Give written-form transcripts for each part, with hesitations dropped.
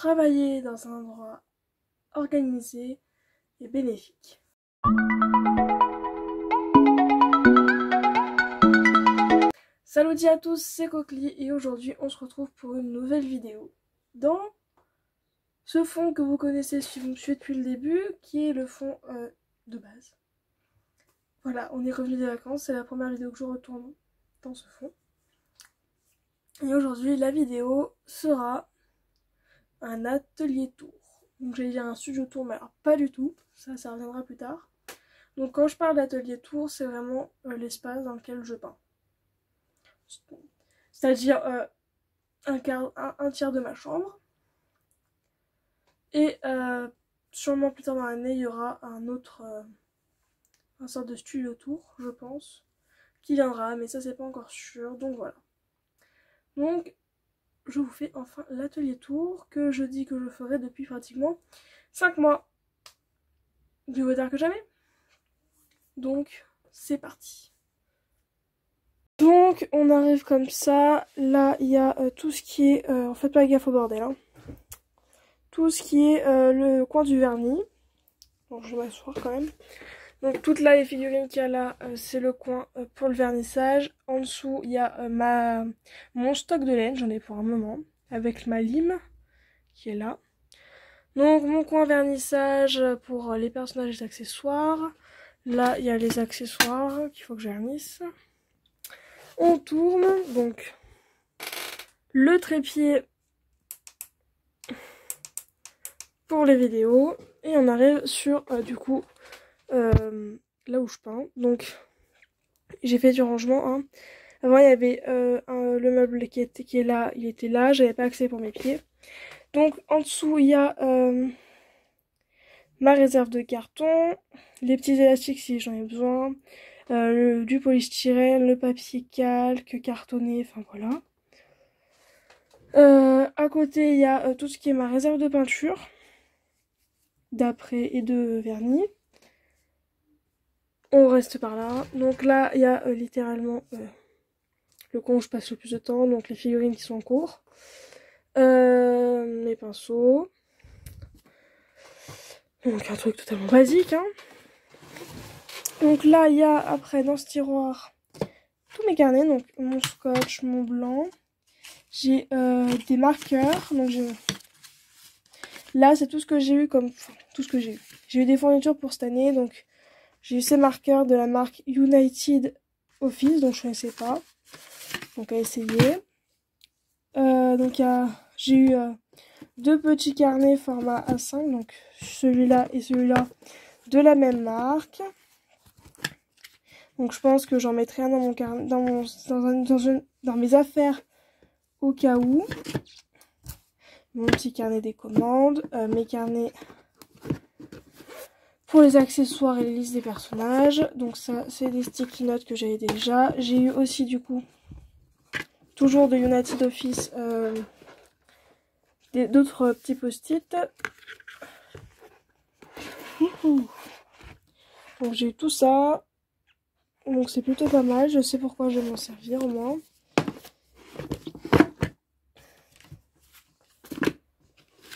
travailler dans un endroit organisé et bénéfique. Salut à tous, c'est Coquely et aujourd'hui on se retrouve pour une nouvelle vidéo dans ce fond que vous connaissez si vous me suivez depuis le début, qui est le fond de base. Voilà, on est revenu des vacances, c'est la première vidéo que je retourne dans ce fond. Et aujourd'hui la vidéo sera un atelier tour. Donc j'allais dire un studio tour, mais alors pas du tout, ça reviendra plus tard. Donc quand je parle d'atelier tour, c'est vraiment l'espace dans lequel je peins. C'est-à-dire un tiers de ma chambre. Et sûrement plus tard dans l'année, il y aura un sorte de studio tour, je pense, qui viendra, mais ça c'est pas encore sûr, donc voilà. Donc je vous fais enfin l'atelier tour que je dis que je ferai depuis pratiquement 5 mois. Mieux tard que jamais. Donc c'est parti. Donc on arrive comme ça, là il y a tout ce qui est, faites pas gaffe au bordel, hein. Tout ce qui est le coin du vernis. Bon, je vais m'asseoir quand même. Donc toutes là les figurines qu'il y a là, c'est le coin pour le vernissage. En dessous il y a mon stock de laine, j'en ai pour un moment, avec ma lime qui est là. Donc mon coin vernissage pour les personnages et les accessoires. Là il y a les accessoires qu'il faut que je vernisse. On tourne, donc le trépied pour les vidéos. Et on arrive sur du coup là où je peins. Donc j'ai fait du rangement, hein. Avant il y avait le meuble qui est là, il était là, j'avais pas accès pour mes pieds. Donc en dessous il y a ma réserve de carton, les petits élastiques si j'en ai besoin, du polystyrène, le papier calque, cartonné, enfin voilà. À côté il y a tout ce qui est ma réserve de peinture, d'après et de vernis. On reste par là. Donc là il y a littéralement le coin où je passe le plus de temps, donc les figurines qui sont en cours. Mes pinceaux. Donc un truc totalement basique, hein. Donc là il y a après dans ce tiroir tous mes carnets, donc mon scotch, mon blanc. J'ai des marqueurs, donc là c'est tout ce que j'ai eu comme... Enfin, tout ce que j'ai eu. J'ai eu des fournitures pour cette année, donc j'ai eu ces marqueurs de la marque United Office, donc je ne connaissais pas. Donc à essayer. Donc j'ai eu deux petits carnets format A5, donc celui-là et celui-là de la même marque. Donc je pense que j'en mettrai un dans mon carnet, dans mes affaires au cas où. Mon petit carnet des commandes, mes carnets pour les accessoires et les listes des personnages. Donc ça c'est des sticky notes que j'avais déjà. J'ai eu aussi du coup toujours de United Office d'autres petits post-it. Donc j'ai eu tout ça. Donc c'est plutôt pas mal. Je sais pourquoi je vais m'en servir au moins.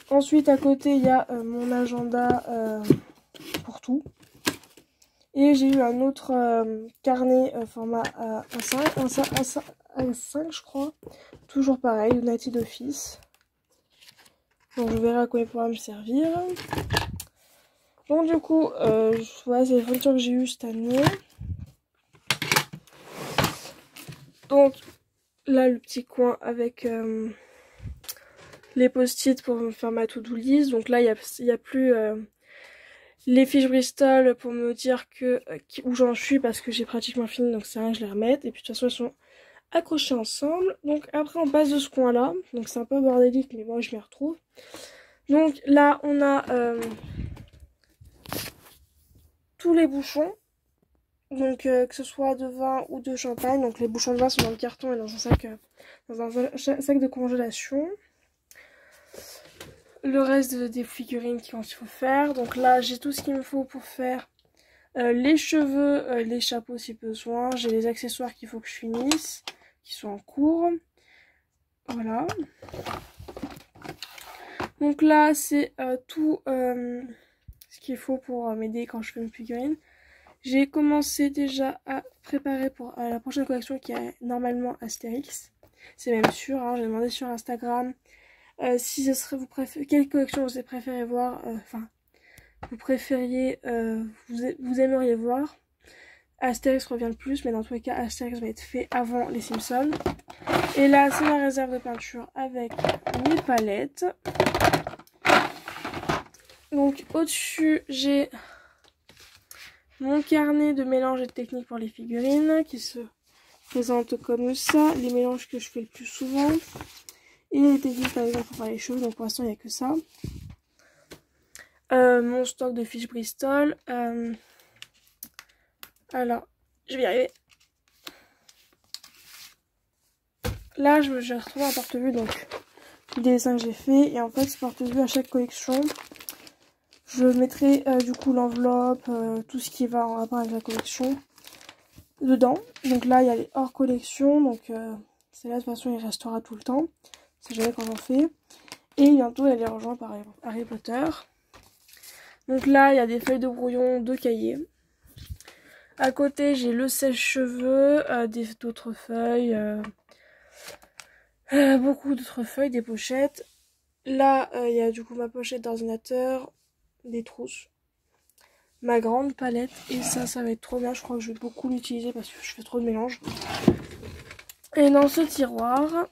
Ensuite à côté il y a mon agenda pour tout. Et j'ai eu un autre carnet format A5 je crois. Toujours pareil, United Office. Donc je verrai à quoi il pourra me servir. Donc du coup, voilà, c'est les fournitures que j'ai eues cette année. Donc là le petit coin avec les post-it pour me faire ma to-do list. Donc là il y a plus les fiches Bristol pour me dire où j'en suis parce que j'ai pratiquement fini, donc c'est rien que je les remette. Et puis de toute façon elles sont accrochées ensemble. Donc après on passe de ce coin là, donc c'est un peu bordélique mais moi je m'y retrouve. Donc là on a tous les bouchons, donc que ce soit de vin ou de champagne. Donc les bouchons de vin sont dans le carton et dans un sac de congélation. Le reste des figurines qu'il faut faire. Donc là j'ai tout ce qu'il me faut pour faire les cheveux, les chapeaux si besoin. J'ai les accessoires qu'il faut que je finisse, qui sont en cours. Voilà. Donc là, c'est tout ce qu'il faut pour m'aider quand je fais mes figurines. J'ai commencé déjà à préparer pour la prochaine collection qui est normalement Astérix. C'est même sûr, hein, j'ai demandé sur Instagram si ce serait quelle collection vous préférez voir, vous préfériez, vous aimeriez voir. Astérix revient le plus, mais dans tous les cas, Astérix va être fait avant les Simpsons. Et là, c'est ma réserve de peinture avec mes palettes. Donc au-dessus, j'ai mon carnet de mélange et de techniques pour les figurines qui se présente comme ça. Les mélanges que je fais le plus souvent. Et les techniques par exemple pour faire les cheveux. Donc pour l'instant, il n'y a que ça. Mon stock de fiches Bristol. Alors, je vais y arriver. Là, j'ai retrouvé un porte-vue, donc des dessins que j'ai fait. Et en fait, ce porte-vue à chaque collection, je mettrai du coup l'enveloppe, tout ce qui va en rapport avec la collection dedans. Donc là, il y a les hors collection, donc c'est là de toute façon, il restera tout le temps. C'est jamais quand j'en fais. Et bientôt, elle est rejointe par Harry Potter. Donc là, il y a des feuilles de brouillon, 2 cahiers. À côté, j'ai le sèche-cheveux, d'autres feuilles, beaucoup d'autres feuilles, des pochettes. Là, il y a du coup ma pochette d'ordinateur, des trousses, ma grande palette. Et ça va être trop bien. Je crois que je vais beaucoup l'utiliser parce que je fais trop de mélange. Et dans ce tiroir,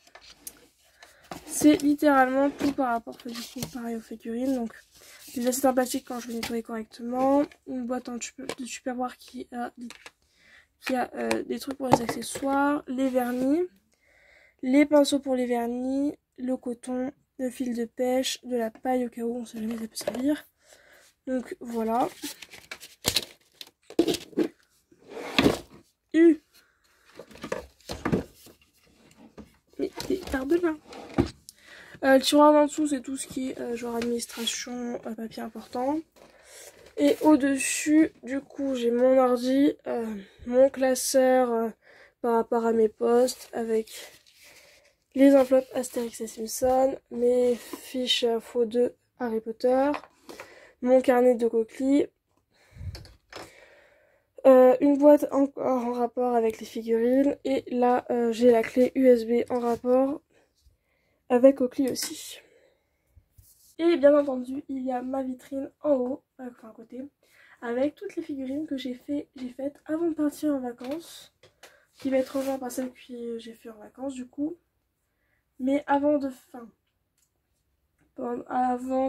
c'est littéralement tout par rapport du coup, pareil aux figurines. Donc, des assiettes en plastique quand je vais nettoyer correctement. Une boîte de Tupperware qui a des trucs pour les accessoires, les vernis, les pinceaux pour les vernis, le coton, le fil de pêche, de la paille au cas où on sait jamais ça peut servir. Donc voilà. Mais t'es de là. Le tiroir en dessous, c'est tout ce qui est genre administration, papier important. Et au-dessus, du coup, j'ai mon ordi, mon classeur par rapport à mes postes avec les enveloppes Astérix et Simpson, mes fiches info de Harry Potter, mon carnet de coquilles, une boîte en rapport avec les figurines, et là, j'ai la clé USB en rapport avec coquilles aussi. Et bien entendu, il y a ma vitrine en haut, enfin à côté, avec toutes les figurines que j'ai faites avant de partir en vacances, qui va être rejoint par celle que j'ai fait en vacances du coup. Mais avant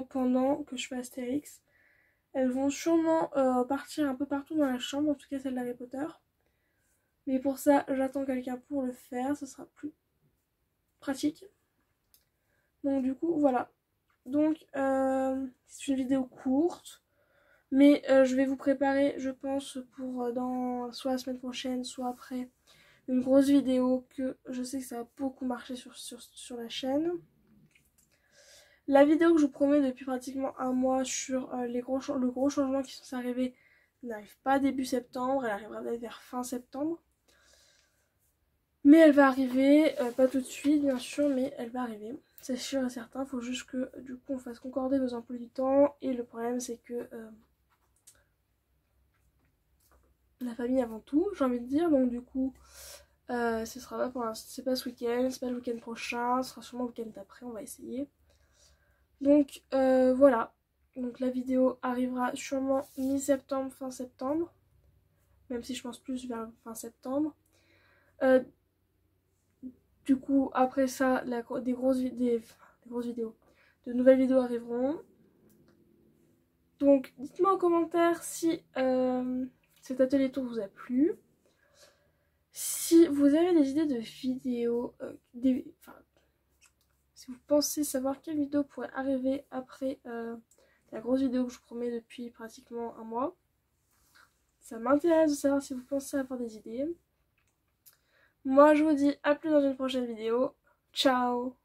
pendant que je fais Astérix, elles vont sûrement partir un peu partout dans la chambre, en tout cas celle d'Harry Potter. Mais pour ça, j'attends quelqu'un pour le faire, ce sera plus pratique. Donc du coup, voilà. Donc, c'est une vidéo courte. Mais je vais vous préparer, je pense, pour soit la semaine prochaine, soit après, une grosse vidéo que je sais que ça va beaucoup marcher sur la chaîne. La vidéo que je vous promets depuis pratiquement un mois sur le gros changement qui sont arrivés n'arrive pas début septembre, elle arrivera peut-être vers fin septembre. Mais elle va arriver, pas tout de suite bien sûr, mais elle va arriver. C'est sûr et certain, il faut juste que du coup on fasse concorder vos emplois du temps. Et le problème c'est que la famille avant tout, j'ai envie de dire. Donc du coup, ce sera pas pour l'instant, c'est pas ce week-end, c'est pas le week-end prochain, ce sera sûrement le week-end d'après, on va essayer. Donc voilà, donc la vidéo arrivera sûrement mi-septembre, fin septembre, même si je pense plus vers fin septembre. Du coup, après ça, des grosses vidéos, de nouvelles vidéos arriveront. Donc dites-moi en commentaire si cet atelier tour vous a plu. Si vous avez des idées de vidéos, si vous pensez savoir quelle vidéo pourrait arriver après la grosse vidéo que je vous promets depuis pratiquement un mois, ça m'intéresse de savoir si vous pensez avoir des idées. Moi je vous dis à plus dans une prochaine vidéo. Ciao!